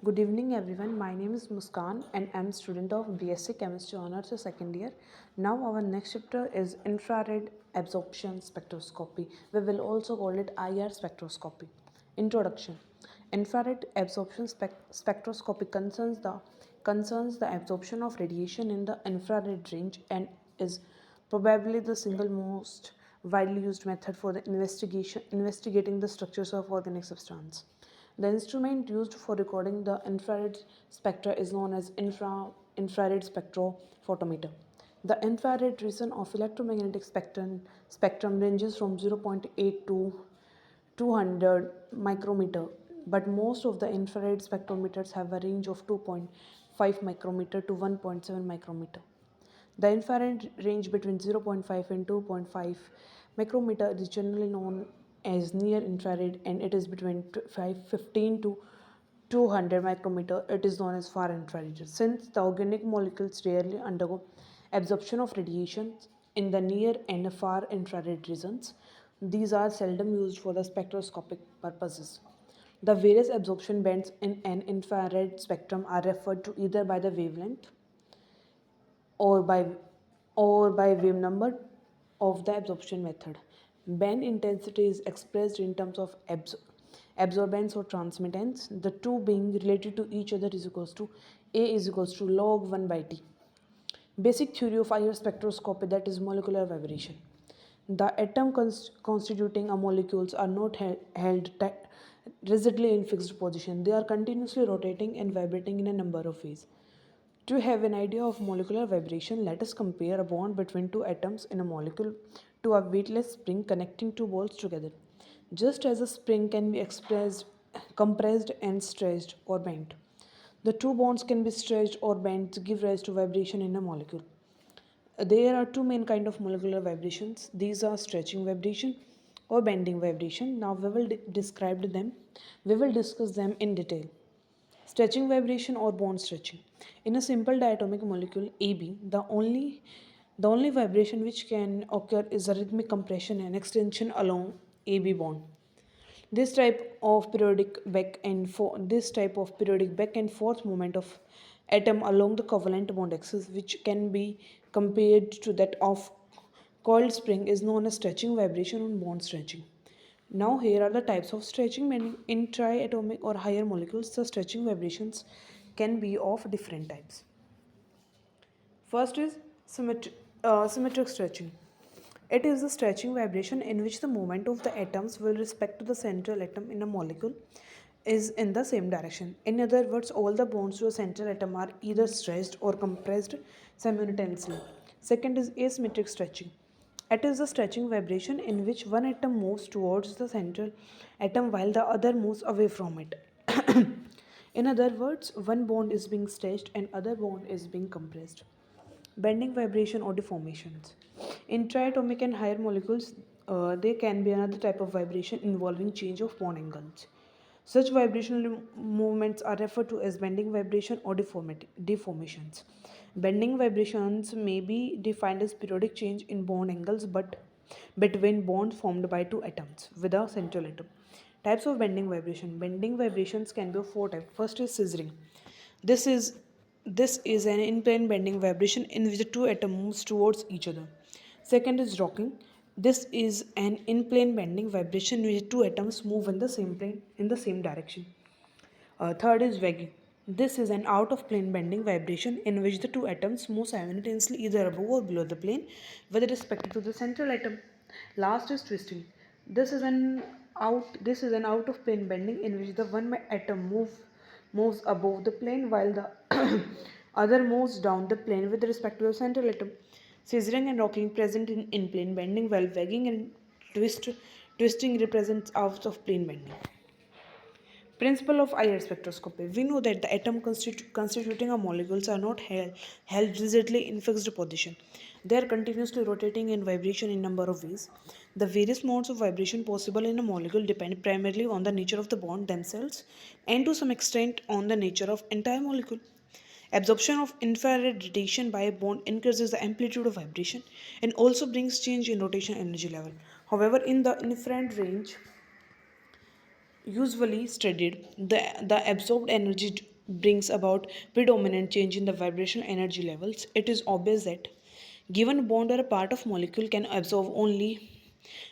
Good evening, everyone. My name is Muskan, and I'm a student of BSc Chemistry Honors second year. Now, our next chapter is infrared absorption spectroscopy. We will also call it IR spectroscopy. Introduction: Infrared absorption spectroscopy concerns the absorption of radiation in the infrared range and is probably the single most widely used method for the investigating the structures of organic substance. The instrument used for recording the infrared spectra is known as infrared spectrophotometer. The infrared region of electromagnetic spectrum ranges from 0.8 to 200 micrometer, but most of the infrared spectrometers have a range of 2.5 micrometer to 1.7 micrometer. The infrared range between 0.5 and 2.5 micrometer is generally known as near infrared, and it is between 15 to 200 micrometer it is known as far infrared. Since the organic molecules rarely undergo absorption of radiation in the near and far infrared regions, these are seldom used for the spectroscopic purposes. The various absorption bands in an infrared spectrum are referred to either by the wavelength or by wave number of the absorption method. Band intensity is expressed in terms of absorbance or transmittance, the two being related to each other is equals to A is equals to log 1 by T. Basic theory of IR spectroscopy, that is molecular vibration. The atom constituting a molecules are not held rigidly in fixed position. They are continuously rotating and vibrating in a number of ways. To have an idea of molecular vibration, let us compare a bond between two atoms in a molecule to a weightless spring connecting two balls together. Just as a spring can be compressed and stretched or bent, the two bonds can be stretched or bent to give rise to vibration in a molecule. There are two main kind of molecular vibrations. These are stretching vibration or bending vibration. Now we will describe them. We will discuss them in detail. Stretching vibration or bond stretching. In a simple diatomic molecule AB, the only vibration which can occur is a rhythmic compression and extension along AB bond. This type of periodic back and forth movement of atom along the covalent bond axis, which can be compared to that of coiled spring, is known as stretching vibration or bond stretching. Now here are the types of stretching. In triatomic or higher molecules, the stretching vibrations can be of different types. First is symmetric stretching. It is the stretching vibration in which the movement of the atoms with respect to the central atom in a molecule is in the same direction. In other words, all the bonds to a central atom are either stretched or compressed simultaneously. Second is asymmetric stretching. It is the stretching vibration in which one atom moves towards the central atom while the other moves away from it. In other words, one bond is being stretched and other bond is being compressed. Bending vibration or deformations. In triatomic and higher molecules, there can be another type of vibration involving change of bond angles. Such vibrational movements are referred to as bending vibration or deformations. Bending vibrations may be defined as periodic change in bond angles but between bonds formed by two atoms with a central atom. Types of bending vibration. Bending vibrations can be of four types. First is scissoring. This is this is an in-plane bending vibration in which the two atoms move towards each other. Second is rocking. This is an in-plane bending vibration in which two atoms move in the same plane in the same direction. Third is wagging. This is an out-of-plane bending vibration in which the two atoms move simultaneously either above or below the plane with respect to the central atom. Last is twisting. This is an out-of-plane bending in which the one atom moves above the plane while the other moves down the plane with respect to the central atom. Scissoring and rocking present in in-plane bending, while wagging and twisting represents out-of-plane bending. Principle of IR spectroscopy. We know that the atom constituting a molecules are not held rigidly in fixed position. They are continuously rotating in vibration in number of ways. The various modes of vibration possible in a molecule depend primarily on the nature of the bond themselves and to some extent on the nature of entire molecule. Absorption of infrared radiation by a bond increases the amplitude of vibration and also brings change in rotation energy level. However, in the infrared range, usually studied, the absorbed energy brings about predominant change in the vibrational energy levels, it is obvious that given bond or a part of molecule can absorb only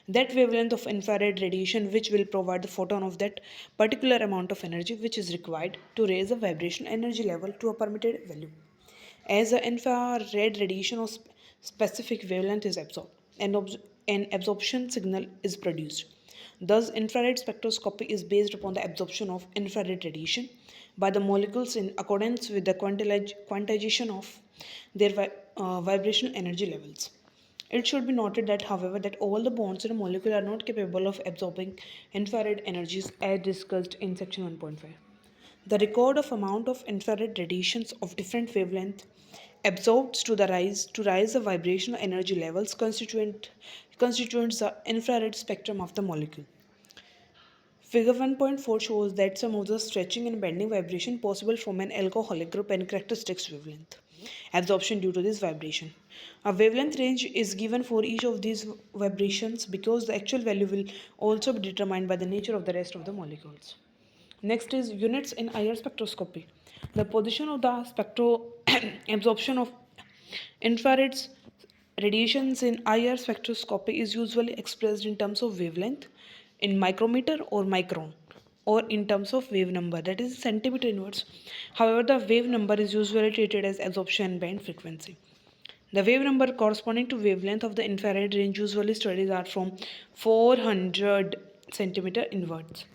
that wavelength of infrared radiation which will provide the photon of that particular amount of energy which is required to raise the vibrational energy level to a permitted value. As the infrared radiation of specific wavelength is absorbed, an absorption signal is produced. Thus, infrared spectroscopy is based upon the absorption of infrared radiation by the molecules in accordance with the quantization of their vibrational energy levels. It should be noted that, however, that all the bonds in a molecule are not capable of absorbing infrared energies as discussed in section 1.5. The record of amount of infrared radiations of different wavelength absorbed to rise the vibrational energy levels constituents the infrared spectrum of the molecule. Figure 1.4 shows that some of the stretching and bending vibration possible from an alcoholic group and characteristics wavelength absorption due to this vibration. A wavelength range is given for each of these vibrations because the actual value will also be determined by the nature of the rest of the molecules. Next is units in IR spectroscopy. The position of the spectro absorption of infrared radiations in IR spectroscopy is usually expressed in terms of wavelength, in micrometer or micron, or in terms of wave number, that is centimeter inverse. However, the wave number is usually treated as absorption band frequency. The wave number corresponding to wavelength of the infrared range usually studies are from 400 centimeter inwards.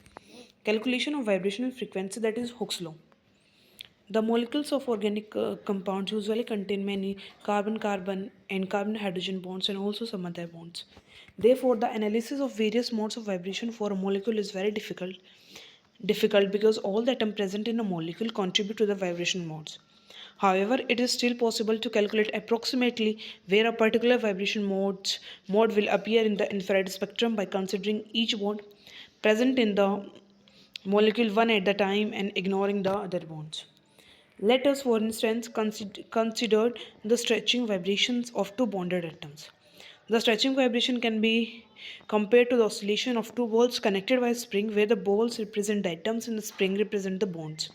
Calculation of vibrational frequency, that is Hooke's law. The molecules of organic compounds usually contain many carbon-carbon and carbon-hydrogen bonds and also some other bonds. Therefore, the analysis of various modes of vibration for a molecule is very difficult because all the atoms present in a molecule contribute to the vibration modes. However, it is still possible to calculate approximately where a particular mode will appear in the infrared spectrum by considering each bond present in the molecule one at the time and ignoring the other bonds. Let us, for instance, consider the stretching vibrations of two bonded atoms. The stretching vibration can be compared to the oscillation of two balls connected by a spring, where the balls represent the atoms and the spring represent the bonds.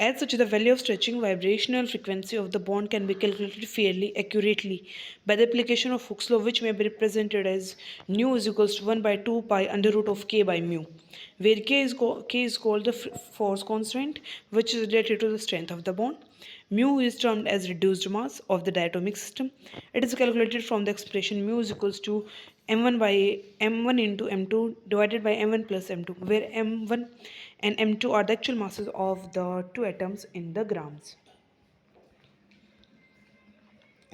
As such, the value of stretching vibrational frequency of the bond can be calculated fairly accurately by the application of Hooke's law, which may be represented as nu is equals to 1 by 2 pi under root of k by mu, where k is called the force constant, which is related to the strength of the bond. Mu is termed as reduced mass of the diatomic system. It is calculated from the expression mu is equals to m1 by m1 into m2 divided by m1 plus m2, where m1 and m2 are the actual masses of the two atoms in the grams.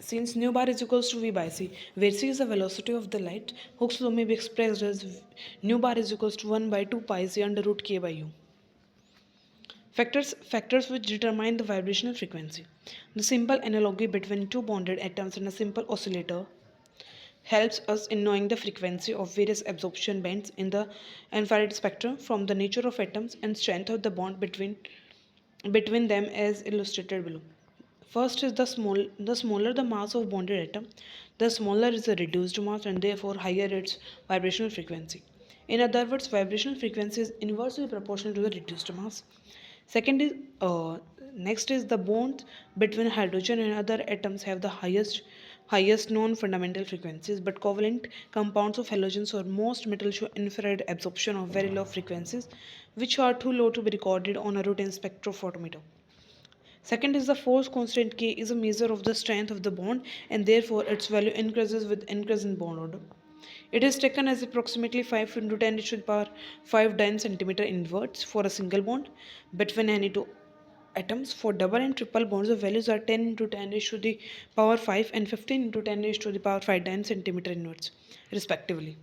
Since nu bar is equals to v by c, where c is the velocity of the light, Hooke's law may be expressed as nu bar is equals to 1 by 2 pi c under root k by u. Factors which determine the vibrational frequency. The simple analogy between two bonded atoms and a simple oscillator helps us in knowing the frequency of various absorption bands in the infrared spectrum from the nature of atoms and strength of the bond between them as illustrated below. First is the smaller the mass of bonded atom, the smaller is the reduced mass and therefore higher its vibrational frequency. In other words, vibrational frequency is inversely proportional to the reduced mass. Second is next is the bonds between hydrogen and other atoms have the highest known fundamental frequencies, but covalent compounds of halogens or most metals show infrared absorption of very low frequencies, which are too low to be recorded on a routine spectrophotometer. Second is the force constant K is a measure of the strength of the bond and therefore its value increases with increase in bond order. It is taken as approximately 5 into 10 raised to the power 5 dyne centimeter inwards for a single bond between any two atoms. For double and triple bonds, the values are 10 into 10 raised to the power 5 and 15 into 10 raised to the power 5 dyne centimeter inwards, respectively.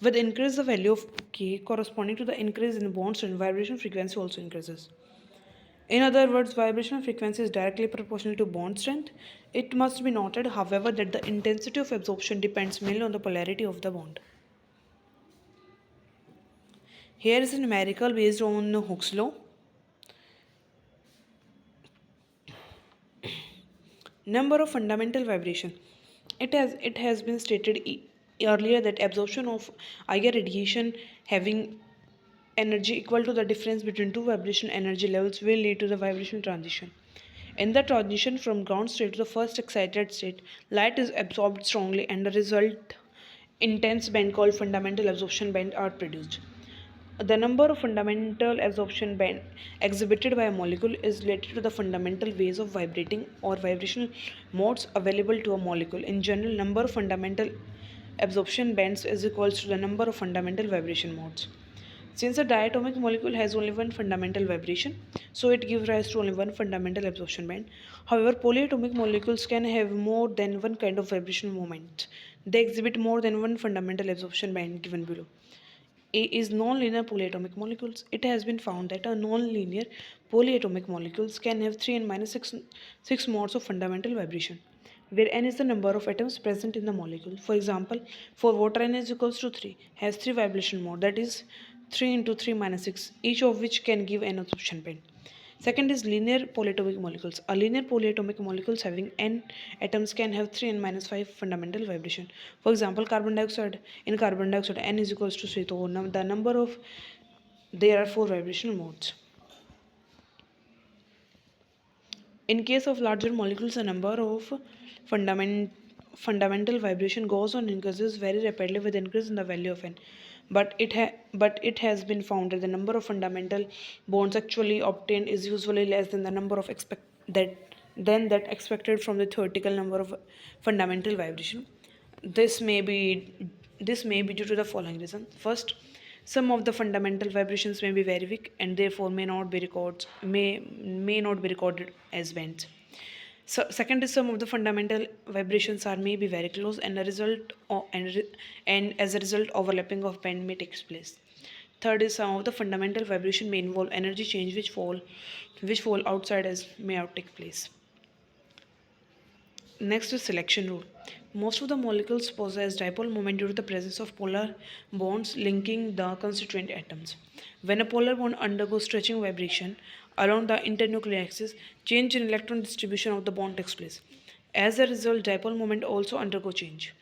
With increase, the value of K corresponding to the increase in bonds and vibration frequency also increases. In other words, vibrational frequency is directly proportional to bond strength. It must be noted, however, that the intensity of absorption depends mainly on the polarity of the bond. Here is a numerical based on Hooke's law. Number of fundamental vibration. It has been stated earlier that absorption of IR radiation having energy equal to the difference between two vibration energy levels will lead to the vibration transition. In the transition from ground state to the first excited state, light is absorbed strongly and the result intense band called fundamental absorption band are produced. The number of fundamental absorption band exhibited by a molecule is related to the fundamental ways of vibrating or vibrational modes available to a molecule. In general, number of fundamental absorption bands is equals to the number of fundamental vibration modes. Since a diatomic molecule has only one fundamental vibration, so it gives rise to only one fundamental absorption band. However, polyatomic molecules can have more than one kind of vibrational moment. They exhibit more than one fundamental absorption band given below. A is non-linear polyatomic molecules. It has been found that a non-linear polyatomic molecules can have 3 and minus 6 modes of fundamental vibration, where n is the number of atoms present in the molecule. For example, for water n is equals to 3, has 3 vibration mode, that is 3 into 3 minus 6, each of which can give an absorption band. Second is linear polyatomic molecules. A linear polyatomic molecules having n atoms can have 3 and minus 5 fundamental vibration. For example, carbon dioxide. In carbon dioxide, n is equals to 3. So the number of there are 4 vibrational modes. In case of larger molecules, the number of fundamental vibration goes on increases very rapidly with increase in the value of n. But it has been found that the number of fundamental bonds actually obtained is usually less than the number of that expected from the theoretical number of fundamental vibration. This may be due to the following reason. First, some of the fundamental vibrations may be very weak and therefore may not be recorded as bands. So second is some of the fundamental vibrations are may be very close and as a result overlapping of band may take place. Third is some of the fundamental vibration may involve energy change which fall outside as may not take place. Next is selection rule. Most of the molecules possess dipole moment due to the presence of polar bonds linking the constituent atoms. When a polar bond undergoes stretching vibration along the internuclear axis, change in electron distribution of the bond takes place. As a result, dipole moment also undergo change.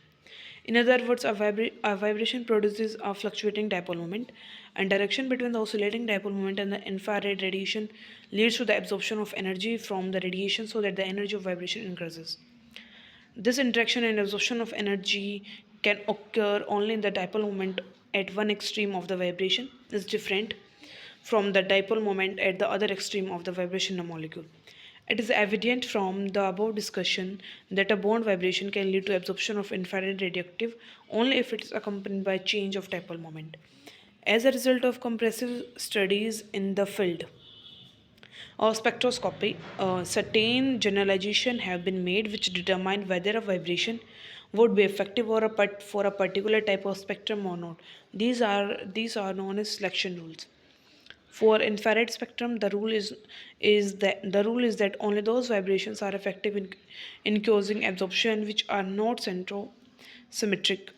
In other words, a vibration produces a fluctuating dipole moment, and direction between the oscillating dipole moment and the infrared radiation leads to the absorption of energy from the radiation so that the energy of vibration increases. This interaction and absorption of energy can occur only in the dipole moment at one extreme of the vibration is different from the dipole moment at the other extreme of the vibration in a molecule. It is evident from the above discussion that a bond vibration can lead to absorption of infrared radioactive only if it is accompanied by change of dipole moment. As a result of comprehensive studies in the field of spectroscopy, certain generalizations have been made which determine whether a vibration would be effective for a particular type of spectrum or not. These are known as selection rules. For infrared spectrum, the rule is that only those vibrations are effective in causing absorption which are not centrosymmetric.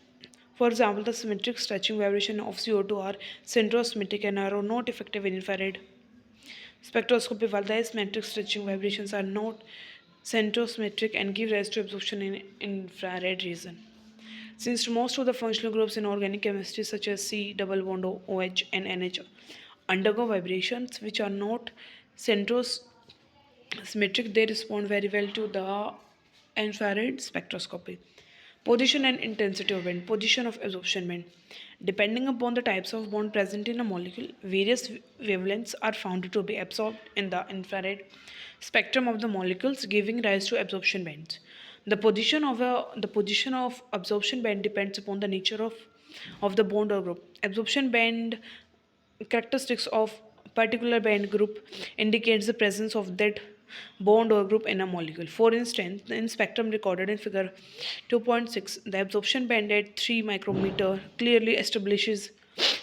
For example, the symmetric stretching vibration of CO2 are centrosymmetric and are not effective in infrared spectroscopy, while the asymmetric stretching vibrations are not centrosymmetric and give rise to absorption in infrared region. Since most of the functional groups in organic chemistry, such as C, double bond OH, and NH, undergo vibrations which are not centrosymmetric, they respond very well to the infrared spectroscopy. Position and intensity of band. Position of absorption band. Depending upon the types of bond present in a molecule, various wavelengths are found to be absorbed in the infrared spectrum of the molecules, giving rise to absorption bands. The position of absorption band depends upon the nature of the bond or group. Absorption band characteristics of particular band group indicates the presence of that bond or group in a molecule. For instance, in spectrum recorded in figure 2.6, the absorption band at 3 micrometer clearly establishes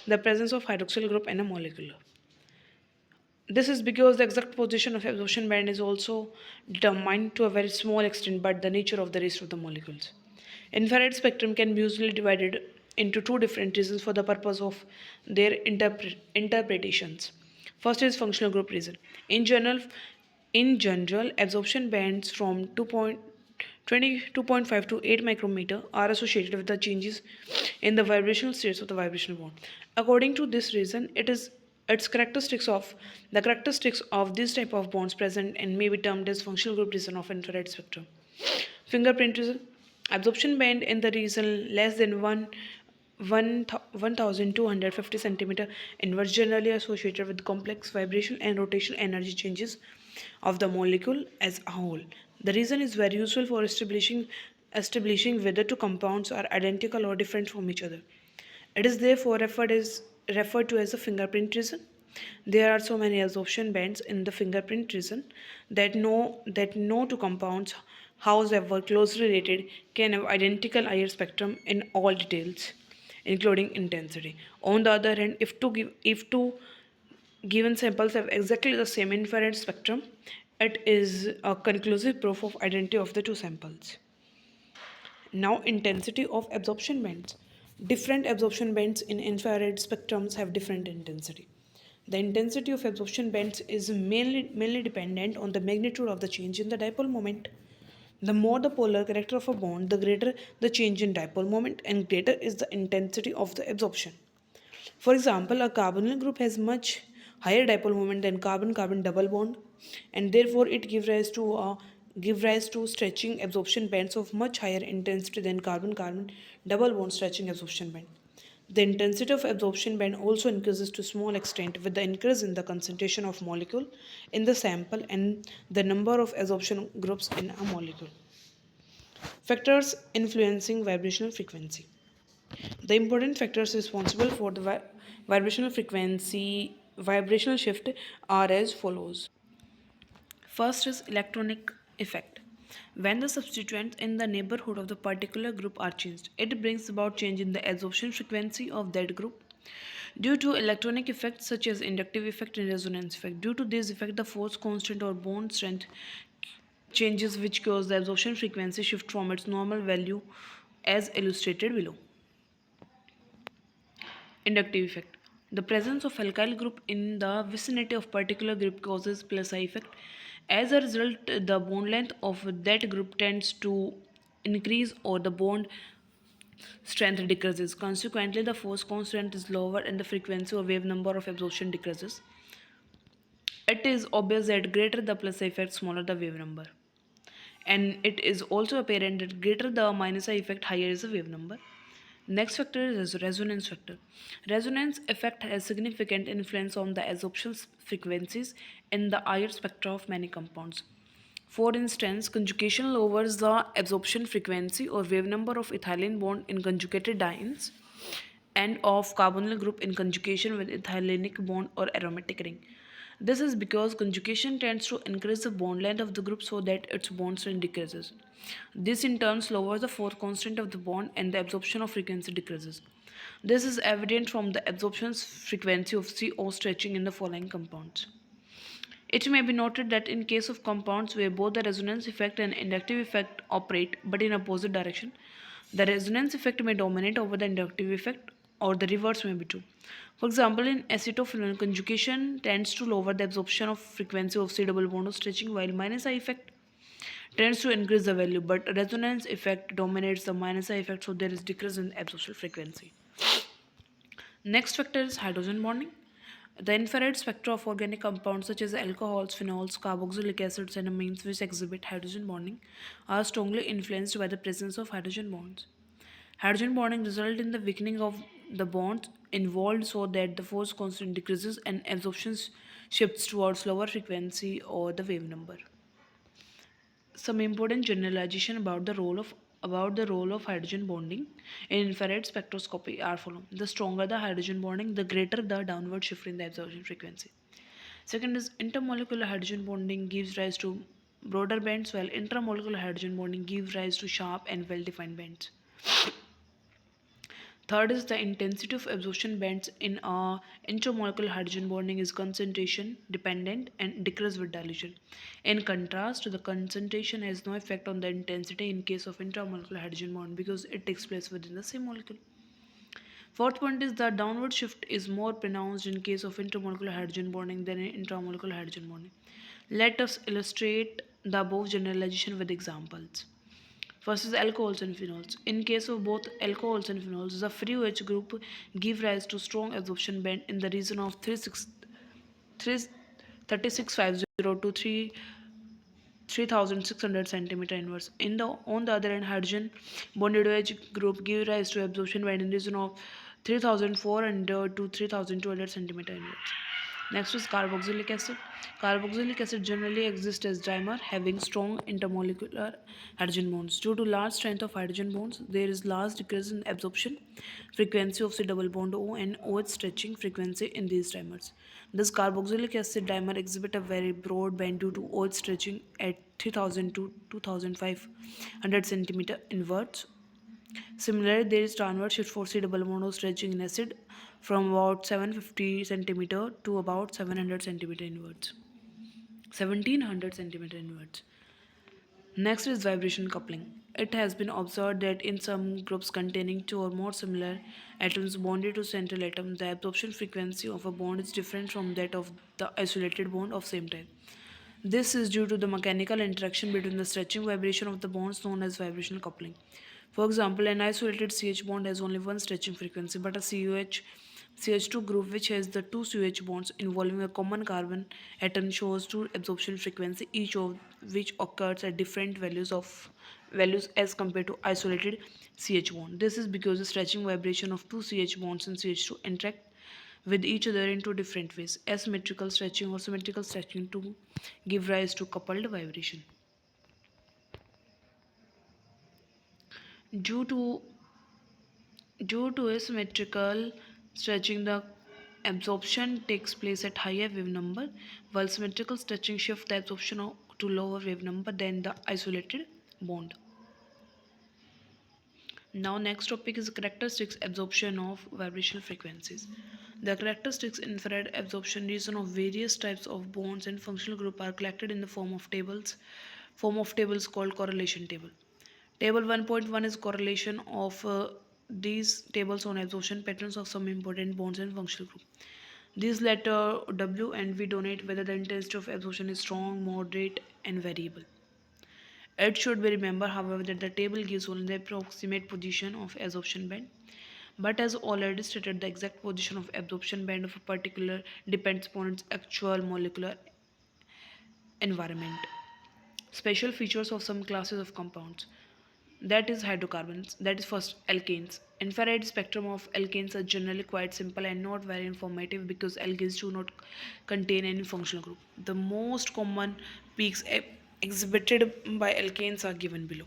the presence of hydroxyl group in a molecule. This is because the exact position of absorption band is also determined to a very small extent by the nature of the rest of the molecules. Infrared spectrum can be usually divided into two different regions for the purpose of their interpretations. First is functional group region. In general, absorption bands from 2.5 to 8 micrometer are associated with the changes in the vibrational states of the vibrational bond. According to this reason, it is Its characteristics of this type of bonds present and may be termed as functional group region of infrared spectrum. Fingerprint region, absorption band in the region less than 1250 centimeter inwards, generally associated with complex vibration and rotational energy changes of the molecule as a whole. The region is very useful for establishing whether two compounds are identical or different from each other. It is therefore referred to as a fingerprint region. There are so many absorption bands in the fingerprint region that no two compounds, however closely related, can have identical IR spectrum in all details, including intensity. On the other hand, if two given samples have exactly the same infrared spectrum, it is a conclusive proof of identity of the two samples. Now, intensity of absorption bands. Different absorption bands in infrared spectrums have different intensity. The intensity of absorption bands is mainly dependent on the magnitude of the change in the dipole moment. The more the polar character of a bond, the greater the change in dipole moment and greater is the intensity of the absorption. For example, a carbonyl group has much higher dipole moment than carbon-carbon double bond, and therefore it give rise to stretching absorption bands of much higher intensity than carbon-carbon double bond stretching absorption band. The intensity of absorption band also increases to small extent with the increase in the concentration of molecule in the sample and the number of absorption groups in a molecule. Factors influencing vibrational frequency. The important factors responsible for the vibrational shift are as follows. First is electronic effect. When the substituents in the neighborhood of the particular group are changed, it brings about change in the absorption frequency of that group. Due to electronic effects such as inductive effect and resonance effect, due to this effect, the force constant or bond strength changes which cause the absorption frequency shift from its normal value as illustrated below. Inductive effect. The presence of alkyl group in the vicinity of particular group causes plus I effect. As a result, the bond length of that group tends to increase or the bond strength decreases. Consequently, the force constant is lower and the frequency or wave number of absorption decreases. It is obvious that greater the plus I effect, smaller the wave number. And it is also apparent that greater the minus I effect, higher is the wave number. Next factor is resonance factor. Resonance effect has significant influence on the absorption frequencies in the IR spectra of many compounds. For instance, conjugation lowers the absorption frequency or wave number of ethylene bond in conjugated dienes and of carbonyl group in conjugation with ethylenic bond or aromatic ring. This is because conjugation tends to increase the bond length of the group so that its bond strength decreases. This in turn lowers the force constant of the bond and the absorption of frequency decreases. This is evident from the absorption frequency of CO stretching in the following compounds. It may be noted that in case of compounds where both the resonance effect and inductive effect operate but in opposite direction, the resonance effect may dominate over the inductive effect or the reverse may be true. For example, in acetophenone, conjugation tends to lower the absorption of frequency of C double bond stretching while minus I effect tends to increase the value, but resonance effect dominates the minus I effect, so there is decrease in absorption frequency. Next factor is hydrogen bonding. The infrared spectra of organic compounds such as alcohols, phenols, carboxylic acids, and amines which exhibit hydrogen bonding are strongly influenced by the presence of hydrogen bonds. Hydrogen bonding results in the weakening of the bonds involved so that the force constant decreases and absorption shifts towards lower frequency or the wave number. Some important generalization about the role of hydrogen bonding in infrared spectroscopy are following. The stronger the hydrogen bonding, the greater the downward shift in the absorption frequency. Second is intermolecular hydrogen bonding gives rise to broader bands, while intramolecular hydrogen bonding gives rise to sharp and well-defined bands. Third is the intensity of absorption bands in intermolecular hydrogen bonding is concentration dependent and decreases with dilution. In contrast, the concentration has no effect on the intensity in case of intramolecular hydrogen bond because it takes place within the same molecule. Fourth point is the downward shift is more pronounced in case of intermolecular hydrogen bonding than in intramolecular hydrogen bonding. Let us illustrate the above generalization with examples. First is alcohols and phenols. In case of both alcohols and phenols, the free OH group give rise to strong absorption band in the region of 36550 to 3600 centimeter inverse. On the other hand, hydrogen bonded OH group give rise to absorption band in the region of 3400 to 3200 centimeter inverse. Next is carboxylic acid. Carboxylic acid generally exists as dimer having strong intermolecular hydrogen bonds. Due to large strength of hydrogen bonds, there is large decrease in absorption frequency of the double bond O and OH stretching frequency in these dimers. This carboxylic acid dimer exhibit a very broad band due to OH stretching at 3000 to 2500 centimeter inwards. Similarly, there is downward shift for C double bond O stretching in acid from about 750 centimeter to about 700 centimeter inwards. 1700 centimeter inwards. Next is vibration coupling. It has been observed that in some groups containing two or more similar atoms bonded to central atom, the absorption frequency of a bond is different from that of the isolated bond of same type. This is due to the mechanical interaction between the stretching vibration of the bonds known as vibrational coupling. For example, an isolated CH bond has only one stretching frequency, but a CH2 group which has the two CH bonds involving a common carbon atom shows two absorption frequency, each of which occurs at different values as compared to isolated CH bond. This is because the stretching vibration of two CH bonds in CH2 interact with each other in two different ways, asymmetrical stretching or symmetrical stretching, to give rise to coupled vibration. Due to Due to asymmetrical stretching, the absorption takes place at higher wave number, while symmetrical stretching shifts the absorption to lower wave number than the isolated bond. Now, next topic is characteristics absorption of vibrational frequencies. The characteristics infrared absorption region of various types of bonds and functional group are collected in the form of tables called correlation table. Table 1.1 is correlation of these tables on absorption patterns of some important bonds and functional group. These letter W and V denote whether the intensity of absorption is strong, moderate, and variable. It should be remembered, however, that the table gives only the approximate position of absorption band. But as already stated, the exact position of absorption band of a particular depends upon its actual molecular environment. Special features of some classes of compounds, that is hydrocarbons, that is first alkanes. Infrared spectrum of alkanes are generally quite simple and not very informative because alkanes do not contain any functional group. The most common peaks exhibited by alkanes are given below.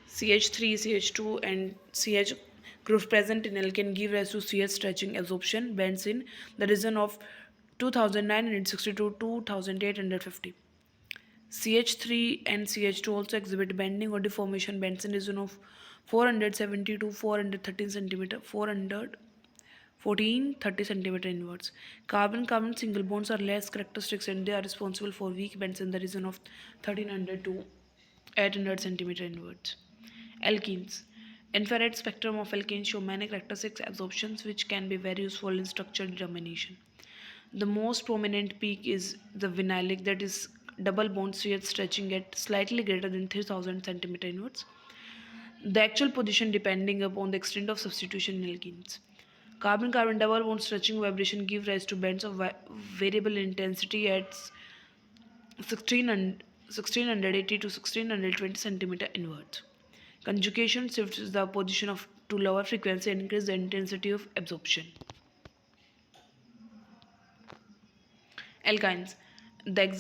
CH3, CH2 and CH groups present in alkane give rise to CH stretching absorption bands in the region of 2960 to 2850. CH3 and CH2 also exhibit bending or deformation bands in region of 470 to 413 centimeter, 414 30 centimeter inwards. Carbon-carbon single bonds are less characteristics and they are responsible for weak bands in the region of 1300 to 800 centimeter inwards. Alkenes. Infrared spectrum of alkenes show many characteristics absorptions which can be very useful in structure determination. The most prominent peak is the vinylic, that is double bond CH stretching at slightly greater than 3000 centimeter inwards. The actual position depending upon the extent of substitution in alkenes. Carbon-carbon double bond stretching vibration give rise to bands of variable intensity at 1680 to 1620 centimeter inwards. Conjugation shifts the position of to lower frequency and increase the intensity of absorption. Alkynes. They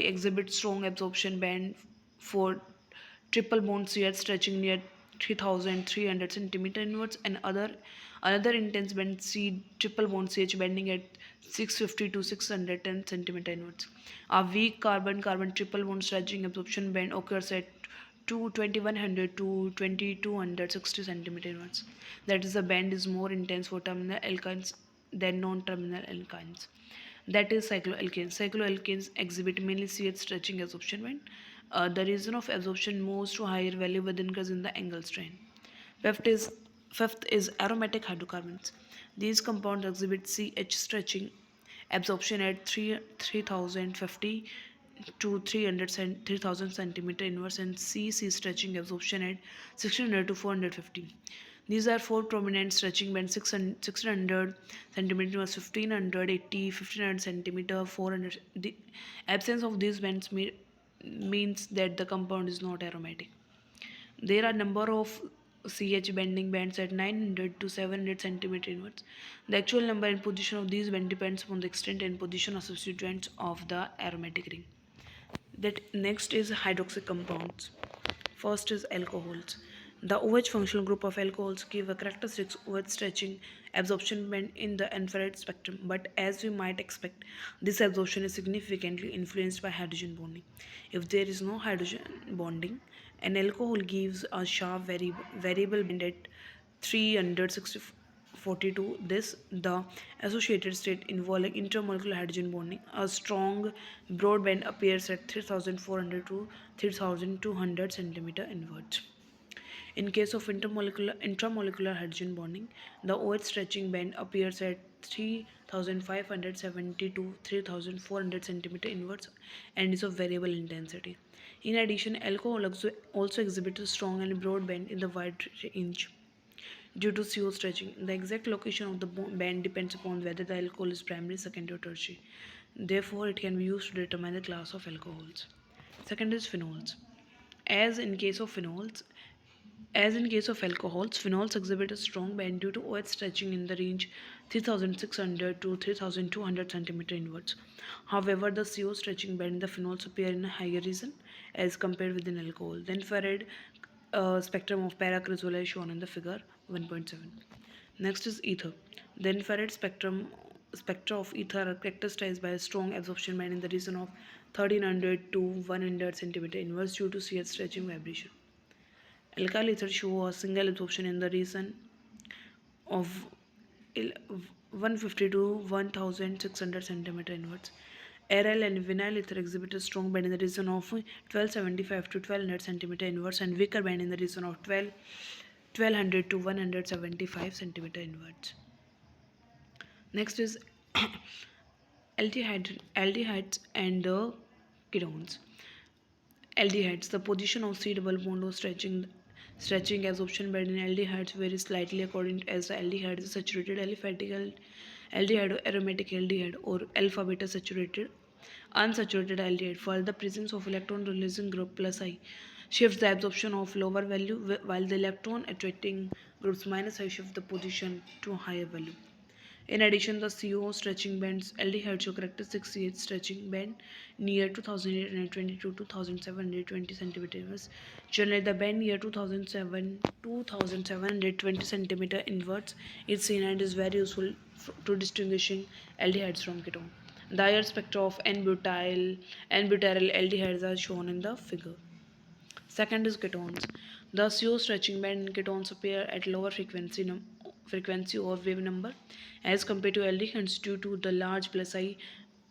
exhibit strong absorption band for triple bond CH stretching near 3300 centimeter inwards and another intense band C triple bond CH bending at 650 to 610 centimeter inwards. A weak carbon-carbon triple bond stretching absorption band occurs at 2100 to 2260 centimeter inwards. That is, the band is more intense for terminal alkynes than non-terminal alkynes. That is cycloalkanes. Cycloalkanes exhibit mainly CH stretching absorption band. The region of absorption moves to higher value with increase in the angle strain. Fifth is Fifth is aromatic hydrocarbons. These compounds exhibit CH stretching absorption at 3050 to 3,000 centimeter inverse, and C stretching absorption at 1600 to 450. These are four prominent stretching bands: 1600 centimeter inverse, 1580, 1500 centimeter, 400. The absence of these bands means that the compound is not aromatic. There are number of CH bending bands at 900 to 700 centimeter inwards. The actual number and position of these bands depends upon the extent and position of substituents of the aromatic ring. That next is hydroxy compounds. First is alcohols. The OH functional group of alcohols give a characteristic OH stretching absorption band in the infrared spectrum, but as we might expect, this absorption is significantly influenced by hydrogen bonding. If there is no hydrogen bonding, an alcohol gives a sharp variable band at 342. This the associated state involving intermolecular hydrogen bonding. A strong broadband appears at 3400 to 3200 centimeter inwards. In case of intramolecular hydrogen bonding, the OH stretching band appears at 3570 to 3400 centimeter inwards and is of variable intensity. In addition, alcohol also exhibits a strong and broad band in the wide range due to CO stretching. The exact location of the band depends upon whether the alcohol is primary, secondary, or tertiary. Therefore, it can be used to determine the class of alcohols. Second is phenols. As in case of phenols, as in case of alcohols, phenols exhibit a strong band due to OH stretching in the range 3600 to 3200 centimeter inwards. However, the CO stretching band in the phenols appear in a higher region as compared with an alcohol. The infrared spectrum of paracrystal is shown in the figure 1.7. Next is ether. The infrared spectra of ether are characterized by a strong absorption band in the region of 1300 to 100 centimeter inverse due to CH stretching vibration. Alkyl ether show a single absorption in the region of 150 to 1600 centimeter inwards. Aryl and vinyl ether exhibit a strong band in the region of 1275 to 1200 centimeter inwards and weaker band in the region of 1200 to 175 centimeter inwards. Next is aldehydes and the ketones. Aldehydes. The position of C double bond or stretching absorption band in aldehydes varies slightly according as the aldehyde is saturated aliphatic aldehyde or aromatic aldehyde or alpha beta saturated unsaturated aldehyde. For the presence of electron releasing group plus I shifts the absorption of lower value while the electron attracting groups minus I shift the position to a higher value. In addition, the CO stretching bands aldehyde show characteristic CH stretching band near 2822 to 2720 centimeters. Generally, the band near 2720 centimeter inwards is seen and is very useful to distinguishing aldehydes from ketone. The higher spectra of N-butyryl aldehydes are shown in the figure. Second is ketones. The CO stretching band in ketones appear at lower frequency or wave number as compared to aldehydes due to the large plus I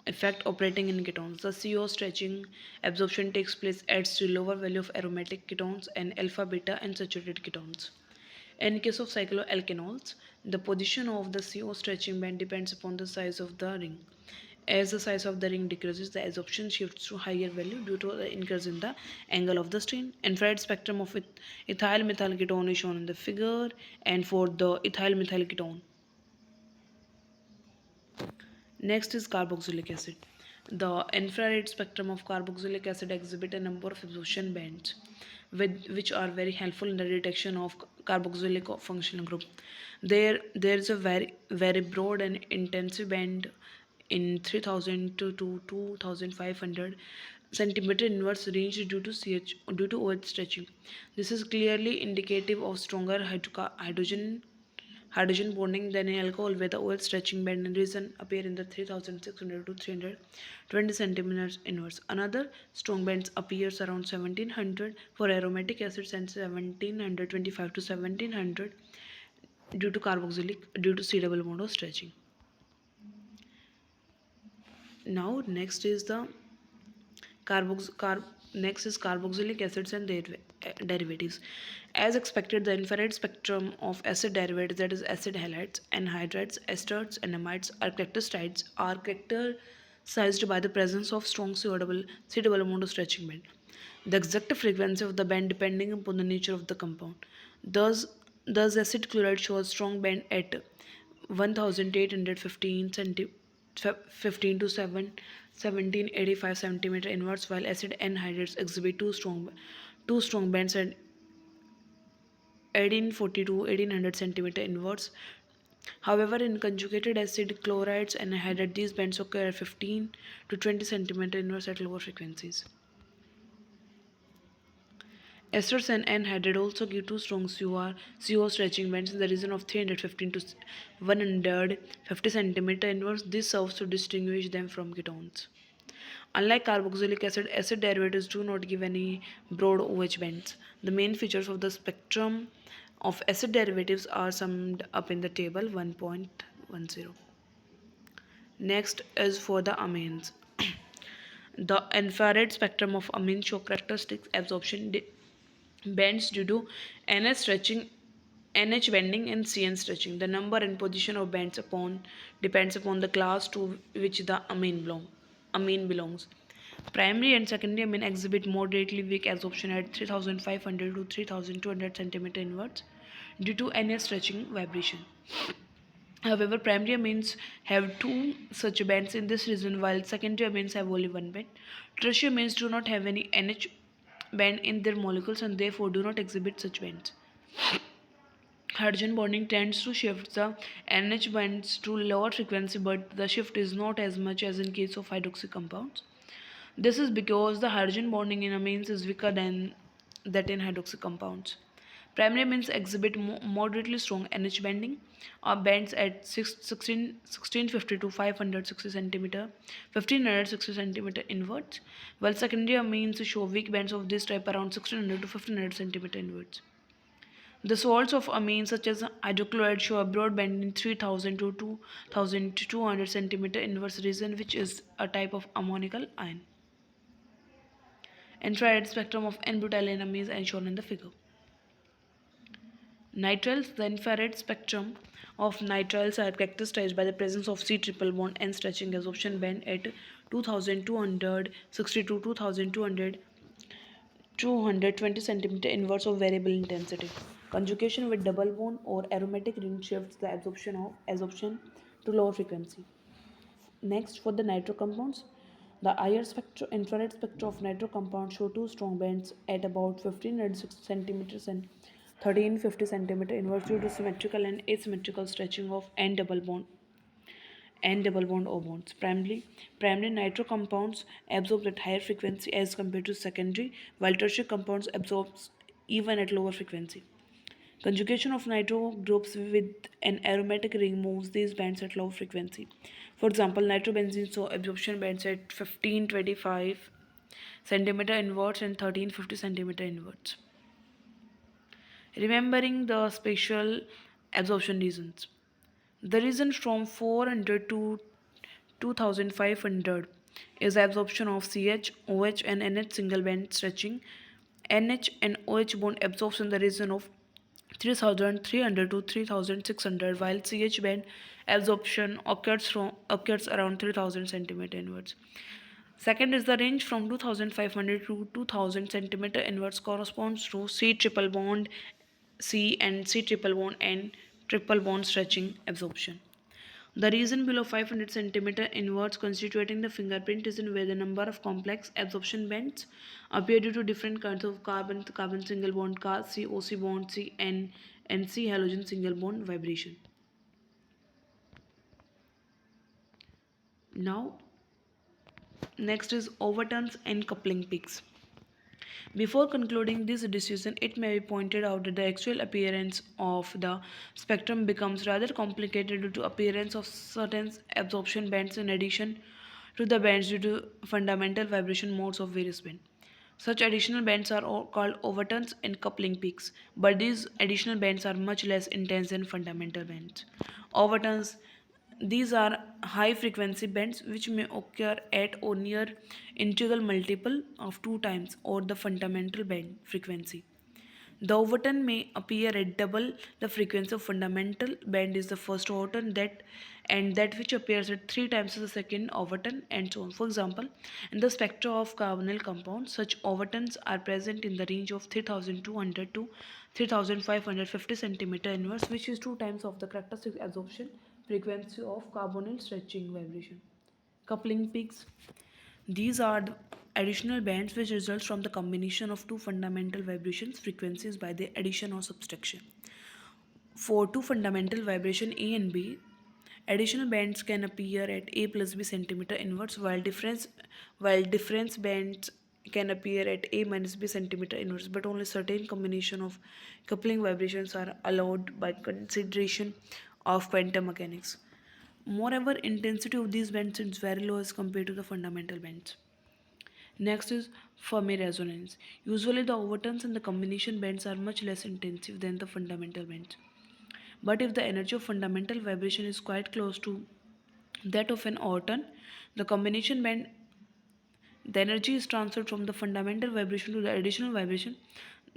effect operating in ketones. The CO stretching absorption takes place at still lower value of aromatic ketones and alpha beta and saturated ketones. In case of cycloalkanols, the position of the CO stretching band depends upon the size of the ring. As the size of the ring decreases, the absorption shifts to higher value due to the increase in the angle of the strain. Infrared spectrum of ethyl methyl ketone is shown in the figure, and for the ethyl methyl ketone. Next is carboxylic acid. The infrared spectrum of carboxylic acid exhibit a number of absorption bands which are very helpful in the detection of carboxylic functional group. There is a very broad and intensive band in 3000 to 2500 centimeter inverse range due to OH stretching. This is clearly indicative of stronger hydrogen bonding than in alcohol where the OH stretching band and region appear in the 3600 to 320 centimeters inverse. Another strong bands appears around 1700 for aromatic acids and 1725 to 1700 due to C double bond or stretching. Now carbox carb next is carboxylic acids and their derivatives. As expected, the infrared spectrum of acid derivatives, that is acid halides, anhydrides, esters, and amides, are characterized sized by the presence of strong C double amount of stretching band. The exact frequency of the band depending upon the nature of the compound. Thus, thus acid chloride shows strong band at 1815 15 to 1785 centimeter inwards, while acid anhydrides exhibit two strong bands at 1840 to 1800 centimeter inwards. However, in conjugated acid, chlorides and anhydride, these bands occur at 15 to 20 centimeter inwards at lower frequencies. Esters and anhydride also give two strong CO stretching bands in the region of 315 to 150 centimeter inwards. This serves to distinguish them from ketones. Unlike carboxylic acid, acid derivatives do not give any broad OH bands. The main features of the spectrum of acid derivatives are summed up in the table 1.10. Next is for the amines. The infrared spectrum of amines show characteristic absorption bands due to NH stretching, NH bending, and CN stretching. The number and position of bands depends upon the class to which the amine belongs. Primary and secondary amine exhibit moderately weak absorption at 3500 to 3200 centimeter inwards due to NH stretching vibration. However, primary amines have two such bands in this region, while secondary amines have only one band. Tertiary amines do not have any NH band in their molecules and therefore do not exhibit such bands. Hydrogen bonding tends to shift the NH bands to lower frequency, but the shift is not as much as in case of hydroxy compounds. This is because the hydrogen bonding in amines is weaker than that in hydroxy compounds. Primary amines exhibit moderately strong NH bending, bands at 1650 to 560 centimeter, 1560 centimeter inwards, while secondary amines show weak bands of this type around 1600 to 1500 centimeter inwards. The salts of amines such as hydrochloride show a broad band in 3000 to 2200 centimeter inwards region, which is a type of ammonical ion. Infrared spectrum of N-butyl amines as shown in the figure. Nitriles. The infrared spectrum of nitriles are characterized by the presence of C triple bond N stretching absorption band at 2260 to 2200 220 centimeter inwards of variable intensity. Conjugation with double bond or aromatic ring shifts the absorption to lower frequency. Next, for the nitro compounds, the infrared spectra of nitro compounds show two strong bands at about 1560 centimeters and 1350 centimeter inwards due to symmetrical and asymmetrical stretching of N double bond O bonds. Primary nitro compounds absorb at higher frequency as compared to secondary, while tertiary compounds absorb even at lower frequency. Conjugation of nitro groups with an aromatic ring moves these bands at low frequency. For example, nitrobenzene saw absorption bands at 1525 centimeter inwards and 1350 centimeter inwards. Remembering the spatial absorption regions. The region from 400 to 2500 is absorption of CH, OH, and NH single band stretching. NH and OH bond absorbs in the region of 3300 to 3600, while CH band absorption occurs around 3000 centimeter inwards. Second is the range from 2500 to 2000 centimeter inwards corresponds to C triple bond C and C triple bond N triple bond stretching absorption. The region below 500 centimeter inwards constituting the fingerprint is in where the number of complex absorption bands appear due to different kinds of carbon single bond C OC bond C and C halogen single bond vibration. Now next is overturns and coupling peaks. Before concluding this decision, it may be pointed out that the actual appearance of the spectrum becomes rather complicated due to appearance of certain absorption bands in addition to the bands due to fundamental vibration modes of various bands. Such additional bands are called overturns and coupling peaks, but these additional bands are much less intense than fundamental bands. Overturns, these are high frequency bands which may occur at or near integral multiple of 2 times or the fundamental band frequency. The overtone may appear at double the frequency of fundamental band is the first overtone that which appears at three times the second overtone and so on. For example, in the spectra of carbonyl compounds, such overtones are present in the range of 3200 to 3550 centimeter inverse, which is two times of the characteristic absorption frequency of carbonyl stretching vibration. Coupling peaks. These are the additional bands which result from the combination of two fundamental vibrations frequencies by the addition or subtraction. For two fundamental vibration A and B, additional bands can appear at A plus B centimeter inverse while difference bands can appear at A minus B centimeter inverse, but only certain combination of coupling vibrations are allowed by consideration of quantum mechanics. Moreover, intensity of these bands is very low as compared to the fundamental bands. Next is Fermi resonance. Usually the overtones and the combination bands are much less intensive than the fundamental bands. But if the energy of fundamental vibration is quite close to that of an overtone, the combination band, the energy is transferred from the fundamental vibration to the additional vibration.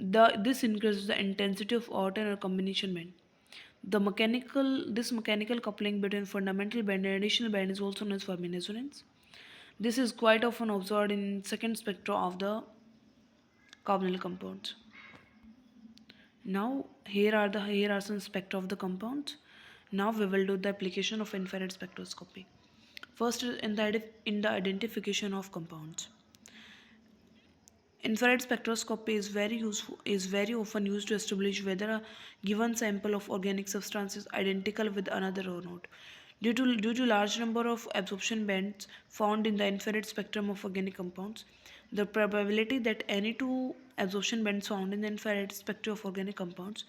This increases the intensity of overtone or combination band. This mechanical coupling between fundamental band and additional band is also known as Fermi resonance. This is quite often observed in second spectra of the carbonyl compounds. Now here are some spectra of the compounds. Now we will do the application of infrared spectroscopy. First is in the identification of compounds. Infrared spectroscopy is very often used to establish whether a given sample of organic substance is identical with another or not. Due to large number of absorption bands found in the infrared spectrum of organic compounds, the probability that any two absorption bands found in the infrared spectrum of organic compounds,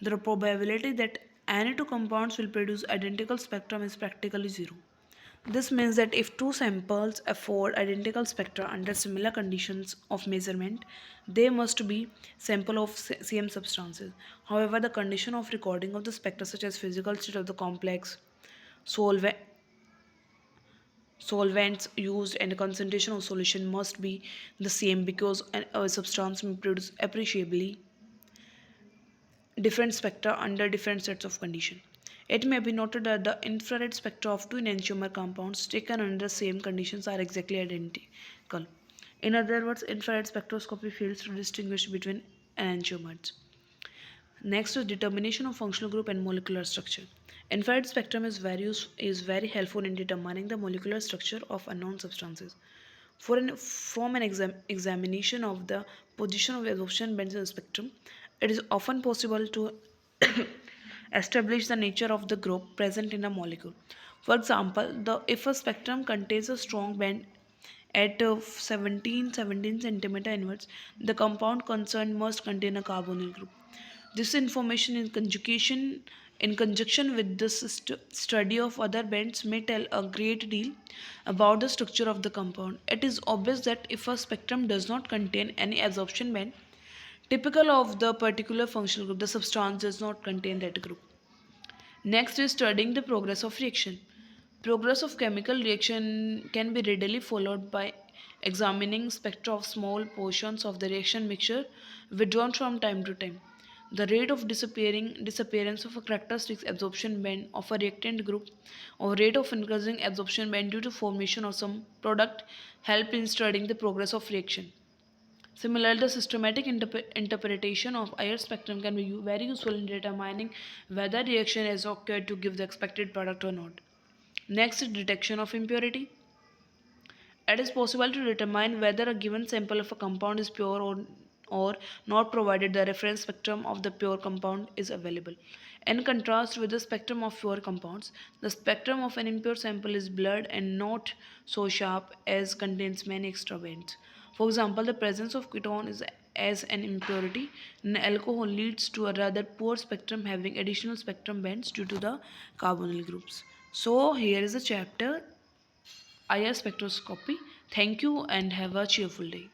the probability that any two compounds will produce identical spectrum is practically zero. This means that if two samples afford identical spectra under similar conditions of measurement, they must be sample of same substances. However, the condition of recording of the spectra, such as physical state of the complex, solvent, solvents used, and the concentration of solution must be the same because a substance may produce appreciably different spectra under different sets of conditions. It may be noted that the infrared spectra of two enantiomer compounds taken under the same conditions are exactly identical. In other words, infrared spectroscopy fails to distinguish between enantiomers. Next is determination of functional group and molecular structure. Infrared spectrum is very helpful in determining the molecular structure of unknown substances. From an examination of the position of absorption bands in the spectrum, it is often possible to establish the nature of the group present in a molecule. For example, if a spectrum contains a strong band at 17 centimeter inwards, the compound concerned must contain a carbonyl group. This information in conjunction with the study of other bands may tell a great deal about the structure of the compound. It is obvious that if a spectrum does not contain any absorption band typical of the particular functional group, the substance does not contain that group. Next is studying the progress of reaction. Progress of chemical reaction can be readily followed by examining spectra of small portions of the reaction mixture withdrawn from time to time. The rate of disappearance of a characteristic absorption band of a reactant group or rate of increasing absorption band due to formation of some product help in studying the progress of reaction. Similarly, the systematic interpretation of IR spectrum can be very useful in determining whether reaction has occurred to give the expected product or not. Next is detection of impurity. It is possible to determine whether a given sample of a compound is pure or not provided the reference spectrum of the pure compound is available. In contrast with the spectrum of pure compounds, the spectrum of an impure sample is blurred and not so sharp as contains many extra bands. For example, the presence of ketone is as an impurity in alcohol leads to a rather poor spectrum having additional spectrum bands due to the carbonyl groups. So here is a chapter IR spectroscopy. Thank you and have a cheerful day.